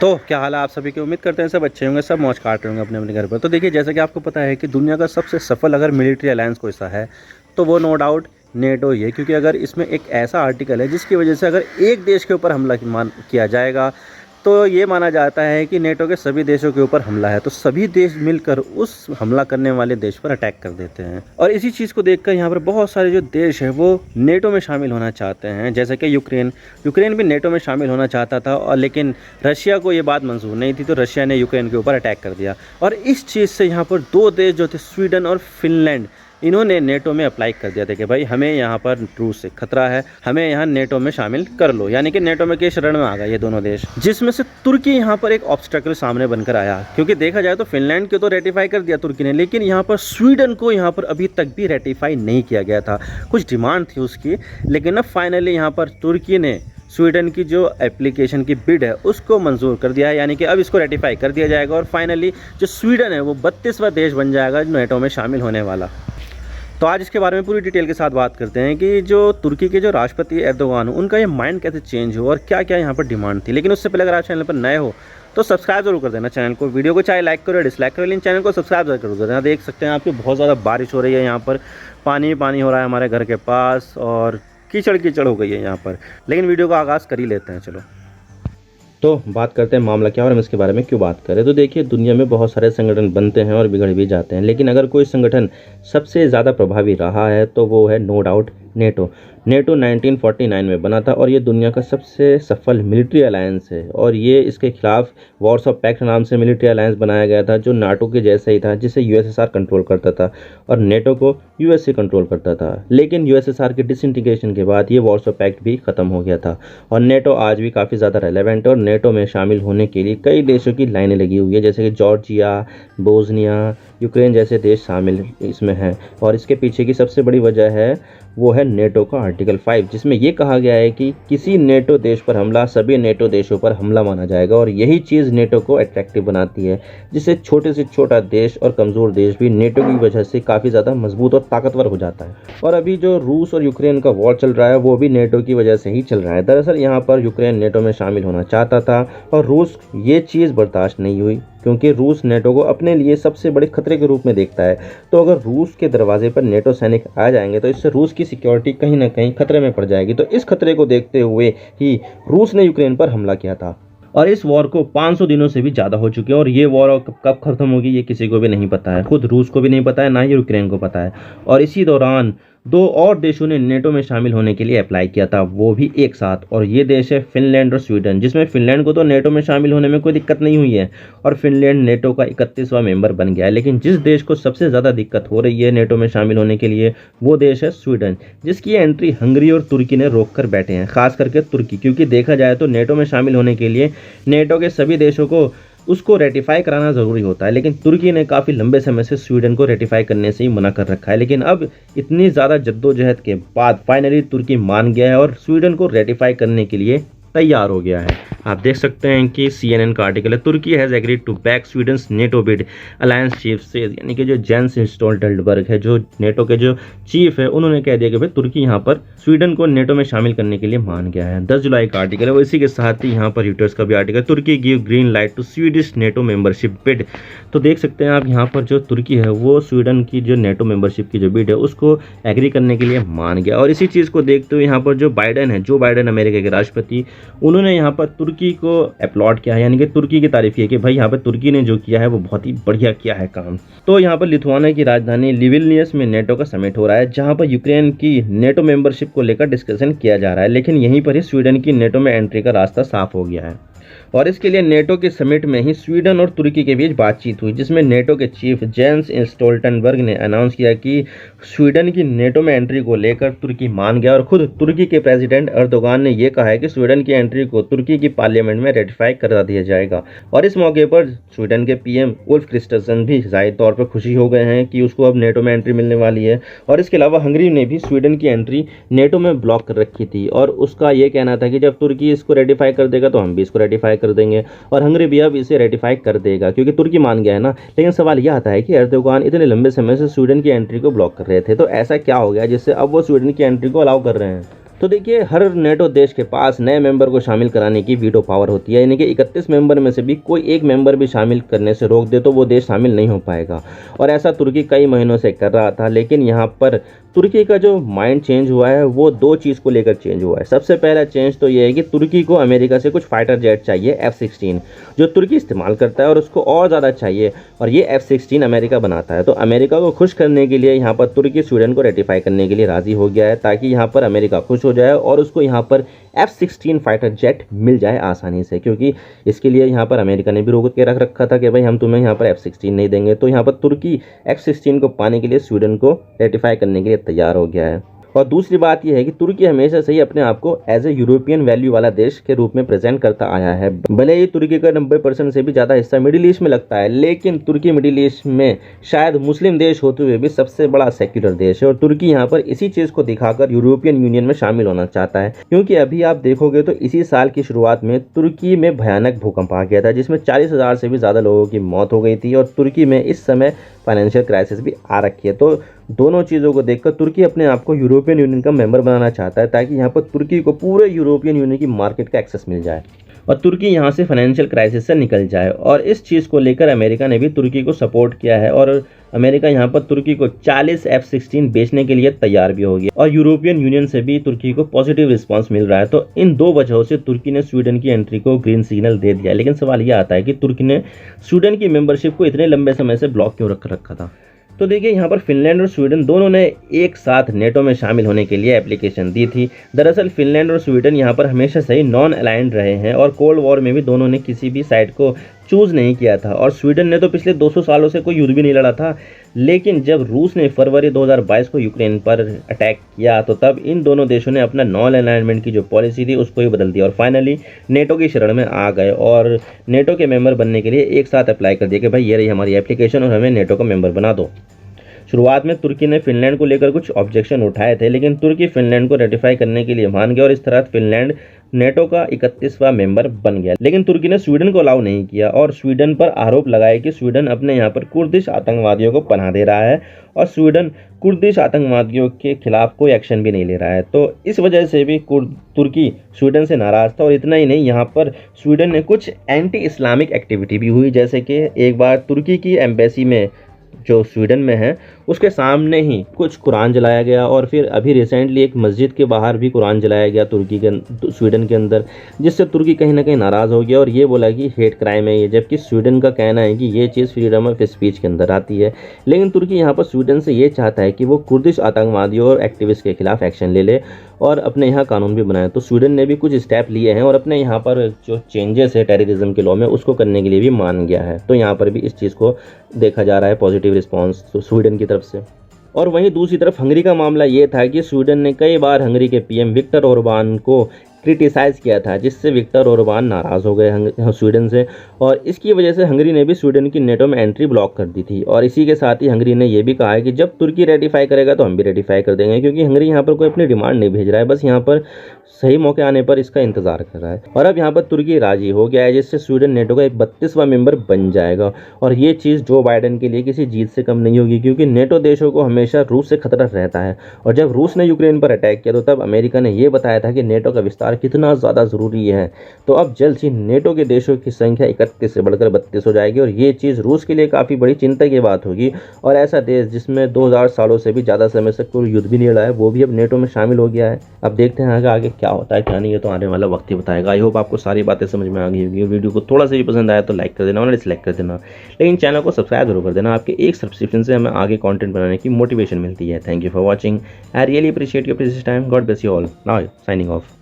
तो क्या हाल है आप सभी की। उम्मीद करते हैं सब अच्छे होंगे, सब मौज काट रहे होंगे अपने अपने घर पर। तो देखिए, जैसा कि आपको पता है कि दुनिया का सबसे सफल अगर मिलिट्री अलायंस कोई सा है तो वो नो डाउट नेटो ही है। क्योंकि अगर इसमें एक ऐसा आर्टिकल है जिसकी वजह से अगर एक देश के ऊपर हमला किया जाएगा तो ये माना जाता है कि नेटो के सभी देशों के ऊपर हमला है, तो सभी देश मिलकर उस हमला करने वाले देश पर अटैक कर देते हैं। और इसी चीज़ को देखकर यहाँ पर बहुत सारे जो देश हैं वो नेटो में शामिल होना चाहते हैं, जैसे कि यूक्रेन भी नेटो में शामिल होना चाहता था, और लेकिन रशिया को ये बात मंजूर नहीं थी, तो रशिया ने यूक्रेन के ऊपर अटैक कर दिया। और इस चीज़ से यहाँ पर दो देश जो थे, स्वीडन और फिनलैंड, इन्होंने नेटो में अप्लाई कर दिया था कि भाई हमें यहाँ पर रूस से खतरा है, हमें यहाँ नेटो में शामिल कर लो। यानी कि नेटो में के शरण में आ गए ये दोनों देश, जिसमें से तुर्की यहाँ पर एक ऑब्स्टेकल सामने बनकर आया। क्योंकि देखा जाए तो फिनलैंड को तो रेटिफाई कर दिया तुर्की ने, लेकिन यहाँ पर स्वीडन को यहाँ पर अभी तक भी रेटिफाई नहीं किया गया था। कुछ डिमांड थी उसकी, लेकिन अब फाइनली यहाँ पर तुर्की ने स्वीडन की जो एप्लीकेशन की बिड है उसको मंजूर कर दिया है। यानी कि अब इसको रेटिफाई कर दिया जाएगा और फाइनली जो स्वीडन है वो 32वां देश बन जाएगा नेटो में शामिल होने वाला। तो आज इसके बारे में पूरी डिटेल के साथ बात करते हैं कि जो तुर्की के जो राष्ट्रपति एर्दोगान, उनका ये माइंड कैसे चेंज हो और क्या क्या यहाँ पर डिमांड थी। लेकिन उससे पहले अगर आप चैनल पर नए हो तो सब्सक्राइब जरूर कर देना चैनल को, वीडियो को चाहे लाइक करो या डिसलाइक करो, लेकिन चैनल को सब्सक्राइब जरूर कर देना। देख सकते हैं आपकी बहुत ज़्यादा बारिश हो रही है, यहाँ पर पानी पानी हो रहा है हमारे घर के पास और कीचड़ कीचड़ हो गई है यहाँ पर। लेकिन वीडियो का आगाज़ कर ही लेते हैं। चलो तो बात करते हैं मामला क्या और हम इसके बारे में क्यों बात करें। तो देखिए, दुनिया में बहुत सारे संगठन बनते हैं और बिगड़ भी जाते हैं, लेकिन अगर कोई संगठन सबसे ज़्यादा प्रभावी रहा है तो वो है नो डाउट नेटो। नेटो 1949 में बना था और ये दुनिया का सबसे सफल मिलिट्री अलायंस है। और ये इसके खिलाफ वॉर्सो पैक्ट नाम से मिलिट्री अलायंस बनाया गया था, जो नाटो के जैसा ही था, जिसे यूएसएसआर कंट्रोल करता था और नेटो को यूएसए कंट्रोल करता था। लेकिन यूएसएसआर के डिसइंटीग्रेशन के बाद ये वॉर्सो पैक्ट भी खत्म हो गया था और नेटो आज भी काफ़ी ज़्यादा रेलेवेंट है। और नेटो में शामिल होने के लिए कई देशों की लाइनें लगी हुई है, जैसे कि जॉर्जिया, बोस्निया, यूक्रेन जैसे देश शामिल इसमें हैं। और इसके पीछे की सबसे बड़ी वजह है वो है नेटो का आर्टिकल 5, जिसमें ये कहा गया है कि किसी नेटो देश पर हमला सभी नेटो देशों पर हमला माना जाएगा। और यही चीज़ नेटो को अट्रैक्टिव बनाती है, जिससे छोटे से छोटा देश और कमज़ोर देश भी नेटो की वजह से काफ़ी ज़्यादा मजबूत और ताकतवर हो जाता है। और अभी जो रूस और यूक्रेन का वॉर चल रहा है वो भी नेटो की वजह से ही चल रहा है। दरअसल यहाँ पर यूक्रेन नेटो में शामिल होना चाहता था और रूस ये चीज़ बर्दाश्त नहीं हुई, क्योंकि रूस नेटो को अपने लिए सबसे बड़े खतरे के रूप में देखता है। तो अगर रूस के दरवाजे पर नेटो सैनिक आ जाएंगे तो इससे रूस की सिक्योरिटी कहीं ना कहीं खतरे में पड़ जाएगी। तो इस खतरे को देखते हुए ही रूस ने यूक्रेन पर हमला किया था। और इस वॉर को 500 दिनों से भी ज़्यादा हो चुके हैं और ये वॉर कब खत्म होगी ये किसी को भी नहीं पता है, खुद रूस को भी नहीं पता है, ना ही यूक्रेन को पता है। और इसी दौरान दो और देशों ने नेटो में शामिल होने के लिए अप्लाई किया था, वो भी एक साथ। और ये देश है फिनलैंड और स्वीडन, जिसमें फिनलैंड को तो नेटो में शामिल होने में कोई दिक्कत नहीं हुई है और फिनलैंड नेटो का 31वां मेंबर बन गया है। लेकिन जिस देश को सबसे ज़्यादा दिक्कत हो रही है नेटो में शामिल होने के लिए वो देश है स्वीडन, जिसकी एंट्री हंगरी और तुर्की ने रोक कर बैठे हैं, खास करके तुर्की। क्योंकि देखा जाए तो नेटो में शामिल होने के लिए नेटो के सभी देशों को उसको रेटिफाई कराना ज़रूरी होता है, लेकिन तुर्की ने काफ़ी लंबे समय से स्वीडन को रेटिफाई करने से ही मना कर रखा है। लेकिन अब इतनी ज़्यादा जद्दोजहद के बाद फाइनली तुर्की मान गया है और स्वीडन को रेटिफाई करने के लिए तैयार हो गया है। आप देख सकते हैं कि CNN का आर्टिकल है, Turkey has agreed to back Sweden's NATO bid, alliance chief says, यानी कि जो जेंस स्टोल्टनबर्ग है, जो नेटो के जो चीफ है, उन्होंने कह दिया कि भाई तुर्की यहाँ पर स्वीडन को नेटो में शामिल करने के लिए मान गया है। 10 जुलाई का आर्टिकल है वो। इसी के साथ ही यहाँ पर यूटर्स का भी आर्टिकल, तुर्की give green light to Swedish NATO membership bid. तो देख सकते हैं आप यहाँ पर जो तुर्की है वो स्वीडन की जो नेटो मेंबरशिप की जो बिड है उसको एग्री करने के लिए मान गया। और इसी चीज़ को देखते हुए यहाँ पर जो बाइडेन है, जो बाइडेन अमेरिका के राष्ट्रपति, उन्होंने यहाँ पर तुर्की को अपलॉड किया है, यानी कि तुर्की की तारीफ की है कि भाई यहाँ पर तुर्की ने जो किया है वो बहुत ही बढ़िया किया है काम। तो यहाँ पर लिथुआनिया की राजधानी लिविलनियस में नेटो का समिट हो रहा है, जहाँ पर यूक्रेन की नेटो मेंबरशिप को लेकर डिस्कशन किया जा रहा है। लेकिन यहीं पर ही स्वीडन की नेटो में एंट्री का रास्ता साफ हो गया है और इसके लिए नेटो के समिट में ही स्वीडन और तुर्की के बीच बातचीत हुई, जिसमें नेटो के चीफ जेंस स्टोल्टनबर्ग ने अनाउंस किया कि स्वीडन की नेटो में एंट्री को लेकर तुर्की मान गया। और खुद तुर्की के प्रेसिडेंट एर्दोगान ने यह कहा है कि स्वीडन की एंट्री को तुर्की की पार्लियामेंट में रेटिफाई करा दिया जाएगा। और इस मौके पर स्वीडन के PM उल्फ क्रिस्टसन भी जाहिर तौर पर खुशी हो गए हैं कि उसको अब नेटो में एंट्री मिलने वाली है। और इसके अलावा हंगरी ने भी स्वीडन की एंट्री नेटो में ब्लॉक कर रखी थी और उसका ये कहना था कि जब तुर्की इसको रेटिफाई कर देगा तो हम भी इसको रेटिफाई कर देंगे और हंगरी भी अब इसे रेटिफाई कर देगा, क्योंकि तुर्की मान गया है ना। लेकिन सवाल यह आता है कि एर्दोगान इतने लंबे समय से स्वीडन की एंट्री को ब्लॉक कर रहे थे, तो ऐसा क्या हो गया जिससे अब वो स्वीडन की एंट्री को अलाउ कर रहे हैं। तो देखिए हर नेटो देश के पास नए मेंबर को शामिल कराने की वीटो पावर होती है, यानी कि 31 मेंबर में से भी कोई एक मेंबर भी शामिल करने से रोक दे तो वो देश शामिल नहीं हो पाएगा। और ऐसा तुर्की कई महीनों से कर रहा था, लेकिन यहाँ पर तुर्की का जो माइंड चेंज हुआ है वो दो चीज़ को लेकर चेंज हुआ है। सबसे पहला चेंज तो ये है कि तुर्की को अमेरिका से कुछ फाइटर जेट चाहिए F-16, जो तुर्की इस्तेमाल करता है और उसको और ज़्यादा चाहिए, और ये F-16 अमेरिका बनाता है। तो अमेरिका को खुश करने के लिए यहाँ पर तुर्की स्वीडन को रेटिफाई करने के लिए राज़ी हो गया है, ताकि यहाँ पर अमेरिका खुश हो जाए और उसको यहाँ पर F-16 फाइटर जेट मिल जाए आसानी से, क्योंकि इसके लिए यहाँ पर अमेरिका ने भी रोक के रख रखा था कि भाई हम तुम्हें यहाँ पर F-16 नहीं देंगे। तो यहाँ पर तुर्की F-16 को पाने के लिए स्वीडन को रेटिफाई करने के लिए तैयार हो गया है। और दूसरी बात यह है कि तुर्की हमेशा से ही अपने आप को एज ए यूरोपियन वैल्यू वाला देश के रूप में प्रेजेंट करता आया है। भले ही तुर्की का 90% से भी ज़्यादा हिस्सा मिडिल ईस्ट में लगता है, लेकिन तुर्की मिडिल ईस्ट में शायद मुस्लिम देश होते हुए भी सबसे बड़ा सेक्युलर देश है। और तुर्की यहाँ पर इसी चीज़ को दिखाकर यूरोपियन यूनियन में शामिल होना चाहता है, क्योंकि अभी आप देखोगे तो इसी साल की शुरुआत में तुर्की में भयानक भूकंप आ गया था, जिसमें 40,000 से भी ज़्यादा लोगों की मौत हो गई थी। और तुर्की में इस समय फाइनेंशियल क्राइसिस भी आ रखी है। तो दोनों चीज़ों को देखकर तुर्की अपने आप को यूरोपियन यूनियन का मेंबर बनाना चाहता है, ताकि यहाँ पर तुर्की को पूरे यूरोपियन यूनियन की मार्केट का एक्सेस मिल जाए और तुर्की यहाँ से फाइनेंशियल क्राइसिस से निकल जाए। और इस चीज़ को लेकर अमेरिका ने भी तुर्की को सपोर्ट किया है, और अमेरिका यहाँ पर तुर्की को 40 F-16 बेचने के लिए तैयार भी हो गया, और यूरोपियन यूनियन से भी तुर्की को पॉजिटिव रिस्पांस मिल रहा है। तो इन दो वजहों से तुर्की ने स्वीडन की एंट्री को ग्रीन सिग्नल दे दिया। लेकिन सवाल यह आता है कि तुर्की ने स्वीडन की मेंबरशिप को इतने लंबे समय से ब्लॉक क्यों रख रखा था। तो देखिए यहाँ पर फिनलैंड और स्वीडन दोनों ने एक साथ नेटो में शामिल होने के लिए एप्लीकेशन दी थी। दरअसल फिनलैंड और स्वीडन यहाँ पर हमेशा से ही नॉन अलाइंड रहे हैं, और कोल्ड वॉर में भी दोनों ने किसी भी साइड को चूज़ नहीं किया था। और स्वीडन ने तो पिछले 200 सालों से कोई युद्ध भी नहीं लड़ा था, लेकिन जब रूस ने फरवरी 2022 को यूक्रेन पर अटैक किया तो तब इन दोनों देशों ने अपना नॉन अलाइनमेंट की जो पॉलिसी थी उसको ही बदल दिया, और फाइनली नेटो की शरण में आ गए और नेटो के मेंबर बनने के लिए एक साथ अप्लाई कर दिया कि भाई ये रही हमारी एप्लीकेशन और हमें नेटो का मेंबर बना दो। शुरुआत में तुर्की ने फिनलैंड को लेकर कुछ ऑब्जेक्शन उठाए थे, लेकिन तुर्की फिनलैंड को रेटिफाई करने के लिए मान गया और इस तरह फिनलैंड नेटो का 31वां मेंबर बन गया। लेकिन तुर्की ने स्वीडन को अलाउ नहीं किया और स्वीडन पर आरोप लगाया कि स्वीडन अपने यहाँ पर कुर्दिश आतंकवादियों को पनाह दे रहा है, और स्वीडन कुर्दिश आतंकवादियों के खिलाफ कोई एक्शन भी नहीं ले रहा है। तो इस वजह से भी तुर्की स्वीडन से नाराज़ था। और इतना ही नहीं, यहाँ पर स्वीडन ने कुछ एंटी इस्लामिक एक्टिविटी भी हुई, जैसे कि एक बार तुर्की की एम्बेसी में जो स्वीडन में है उसके सामने ही कुछ कुरान जलाया गया, और फिर अभी रिसेंटली एक मस्जिद के बाहर भी कुरान जलाया गया स्वीडन के अंदर, जिससे तुर्की कहीं ना कहीं नाराज़ हो गया और ये बोला कि हेट क्राइम है ये, जबकि स्वीडन का कहना है कि ये चीज़ फ्रीडम ऑफ स्पीच के अंदर आती है। लेकिन तुर्की यहाँ पर स्वीडन से ये चाहता है कि वो कुर्दिश आतंकवादियों और एक्टिविस्ट के खिलाफ एक्शन ले ले और अपने यहाँ कानून भी बनाए। तो स्वीडन ने भी कुछ स्टेप लिए हैं और अपने यहाँ पर जो चेंजेस है टेररिज्म के लॉ में उसको करने के लिए भी मान गया है। तो यहाँ पर भी इस चीज़ को देखा जा रहा है पॉजिटिव रिस्पॉन्स स्वीडन की तरफ से। और वहीं दूसरी तरफ हंगरी का मामला ये था कि स्वीडन ने कई बार हंगरी के पीएम विक्टर ओरबान को क्रिटिसाइज़ किया था, जिससे विक्टर ओरबान नाराज़ हो गए स्वीडन से, और इसकी वजह से हंगरी ने भी स्वीडन की नेटो में एंट्री ब्लॉक कर दी थी। और इसी के साथ ही हंगरी ने यह भी कहा है कि जब तुर्की रेटिफाई करेगा तो हम भी रेटिफाई कर देंगे, क्योंकि हंगरी यहाँ पर कोई अपनी डिमांड नहीं भेज रहा है, बस यहाँ पर सही मौके आने पर इसका इंतजार कर रहा है। और अब यहाँ पर तुर्की राजी हो गया है, जिससे स्वीडन नेटो का 32वां मेंबर बन जाएगा। और ये चीज़ जो बाइडेन के लिए किसी जीत से कम नहीं होगी, क्योंकि नेटो देशों को हमेशा रूस से खतरा रहता है। और जब रूस ने यूक्रेन पर अटैक किया तो तब अमेरिका ने यह बताया था कि नेटो का विस्तार कितना ज़्यादा ज़रूरी है। तो अब जल्द ही नेटो के देशों की संख्या 31 से बढ़कर 32 हो जाएगी, और ये चीज़ रूस के लिए काफ़ी बड़ी चिंता की बात होगी। और ऐसा देश जिसमें 2000 सालों से भी ज़्यादा समय से कोई युद्ध भी नहीं लड़ा है, वो भी अब नेटो में शामिल हो गया है। अब देखते हैं आगे क्या होता है क्या नहीं, है तो आने वाला वक्त ही बताएगा। आई होप आपको सारी बातें समझ में आ गई होगी। वीडियो को थोड़ा सा भी पसंद आया तो लाइक कर देना और डिसलाइक कर देना, लेकिन चैनल को सब्सक्राइब जरूर कर देना। आपके एक सब्सक्रिप्शन से हमें आगे कंटेंट बनाने की मोटिवेशन मिलती है। Thank you for watching. I really appreciate your precious time. God bless you all. Now signing off.